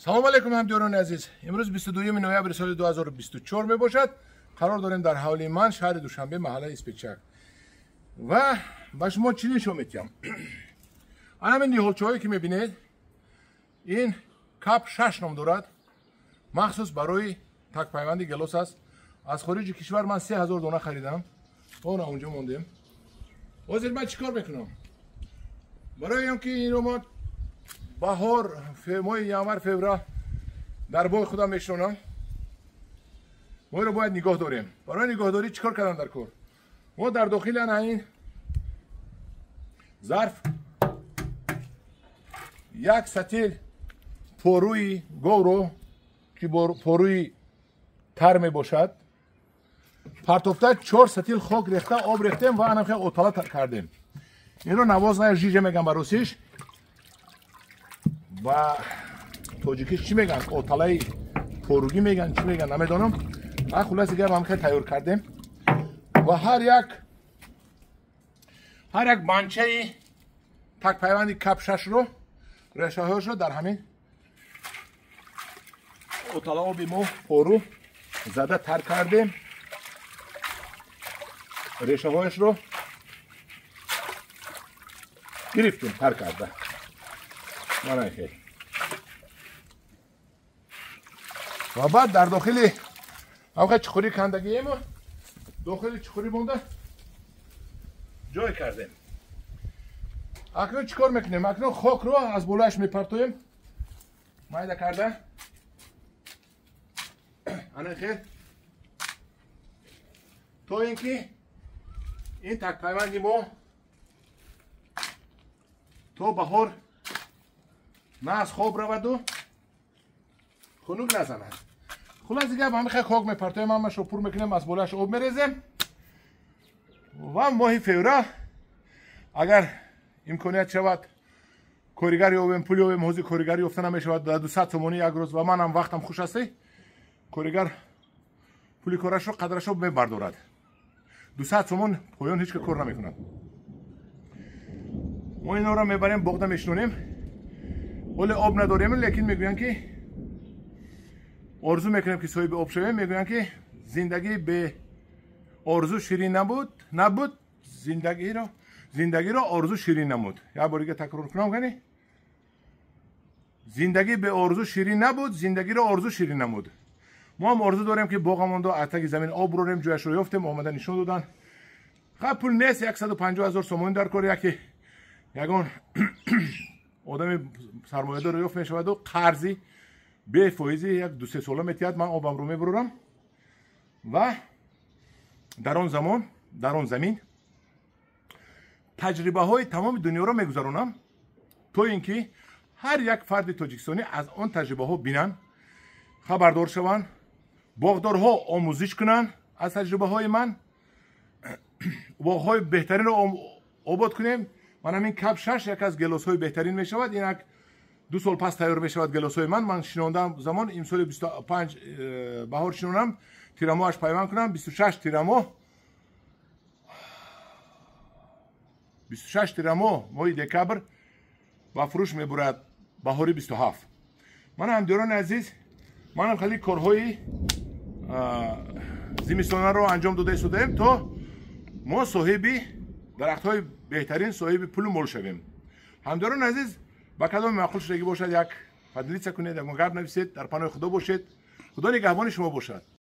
سلام علیکم همدیگران عزیز. امروز 22 نوامبر سال 2024 می باشد. قرار داریم در حوالی من شهر دوشنبه محله اسپیچک و با شما چی نشون میدم. همین نیهولچه‌هایی که میبینید این کاپ 6 نام دارد، مخصوص برای تک پیوند گلوس است. از خارج کشور من 3000 دانه خریدم. اون اونجا موندیم. وزیر من چیکار میکنم؟ برای اینکه اینو ما بهار ماه ینور فوریه در باغ خودم میشونم، ما رو باید نگاه داریم. برای نگاهداری چیکار کردن در کار؟ ما در داخل این ظرف یک ستیل پاروی گاو رو که پاروی تر می باشد پرتوفته 4 ستیل خاک ریخته آب ریختیم و انم خیلی اوتاله کردیم. این رو نواز نه جیجه میگن بروسیش و توجیکیش چی میگن؟ اوتاله پاروگی میگن، چی میگن نمیدونم. خلاص دیگه هم خیلی تیار کردیم و هر یک بانچه تک پیوندی کپ 6 رو ریشه هاش رو در همین اوتاله آبی ما پارو زده تر کردیم. ریشه هایش رو گرفتیم تر کرده. مانه خیلی و بعد در داخل اوقات چخوری کندگی ما داخل چخوری مونده جای کردیم. اکنون چیکار میکنیم؟ اکنون خاک رو از بالاش میپرتویم مایده کرده. انا خیلی تا اینکه این تک پیوندی ما تا بهار نه از خواب رود و خنک نزند. خلاص دیگه با همین خیلی خاک میپرتویم، همش رو پر میکنیم، از بالاش آب میریزیم و ماه فوریه اگر امکانیت شود کارگر یابیم، پول یابیم، حوزه کارگری یافته نمیشود در 200 تومانی یک روز و من هم وقتم خوش هستی کارگر پولی کارش رو قدرش رو میبردارد. 200 تومان پایان هیچ که کار نمیکند. ما اینا رو میبریم باغ میشنونیم، ولی آب نداریم، لیکن میگوین که آرزو میکنیم که صاحب آب شویم. میگوین که زندگی به آرزو شیرین نبود زندگی را آرزو شیرین نمود. یک بار دیگه تکرار کنم کنی زندگی به آرزو شیرین نبود، زندگی را آرزو شیرین نمود. ما هم آرزو داریم که باغمون رو اتک زمین آب بروریم، جویش رو یافتیم، آمدن نشون دادن. خب پول نیست 150,000 تومان در کار یکی یگان آدم سرمایه دار یافت میشود و قرضی به فایزی یک 2-3 ساله میتیاد من آبم رو میبرورم و در آن زمین تجربه های تمام دنیا رو میگذرونم تا اینکه هر یک فرد تاجیکستانی از آن تجربه ها بینن، خبردار شوند، باغدارها آموزش کنن از تجربه های من، باغ های بهترین رو آباد کنیم. من همین کپ 6 یک از گلاس های بهترین می شود. این 2 سال پس تیار می شود گلاس های من شنوندم زمان این سال 25 بهار شنوندم تیراموش پیوند کنم 26 تیرامو ماه دکبر و فروش می برد بهاری 27. من هم دیران عزیز من هم خیلی کارهای زمستانه رو انجام داده استودیم تا ما صاحبی درخت های بهترین صاحب پول مول شویم. همداران عزیز با کدام معقول شدگی باشد یک فضلیت کنید، یک گپ نویسید، در پناه خدا باشید. خدا نگهبان شما باشد.